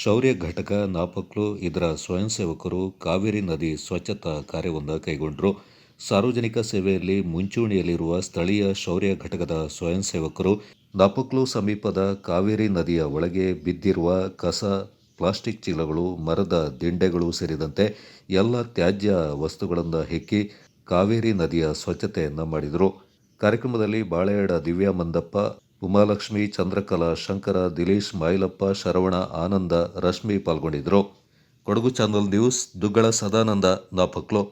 ಶೌರ್ಯ ಘಟಕ ನಾಪಕ್ಲು ಇದರ ಸ್ವಯಂ ಸೇವಕರು ಕಾವೇರಿ ನದಿ ಸ್ವಚ್ಛತಾ ಕಾರ್ಯವನ್ನು ಕೈಗೊಂಡರು. ಸಾರ್ವಜನಿಕ ಸೇವೆಯಲ್ಲಿ ಮುಂಚೂಣಿಯಲ್ಲಿರುವ ಸ್ಥಳೀಯ ಶೌರ್ಯ ಘಟಕದ ಸ್ವಯಂ ಸೇವಕರು ನಾಪಕ್ಲು ಸಮೀಪದ ಕಾವೇರಿ ನದಿಯ ಒಳಗೆ ಬಿದ್ದಿರುವ ಕಸ, ಪ್ಲಾಸ್ಟಿಕ್ ಚೀಲಗಳು, ಮರದ ದಿಂಡೆಗಳು ಸೇರಿದಂತೆ ಎಲ್ಲ ತ್ಯಾಜ್ಯ ವಸ್ತುಗಳನ್ನು ಹೆಕ್ಕಿ ಕಾವೇರಿ ನದಿಯ ಸ್ವಚ್ಛತೆಯನ್ನು ಮಾಡಿದರು. ಕಾರ್ಯಕ್ರಮದಲ್ಲಿ ಬಾಳೆಯಾಡ ದಿವ್ಯಾ ಮಂದಪ್ಪ, ಉಮಾಲಕ್ಷ್ಮಿ, ಚಂದ್ರಕಲಾ, ಶಂಕರ, ದಿಲೀಶ್, ಮಾಯಿಲಪ್ಪ, ಶರವಣ, ಆನಂದ, ರಶ್ಮಿ ಪಾಲ್ಗೊಂಡಿದ್ದರು. Kodagu channel news, Duggala Sadananda, Napoklu.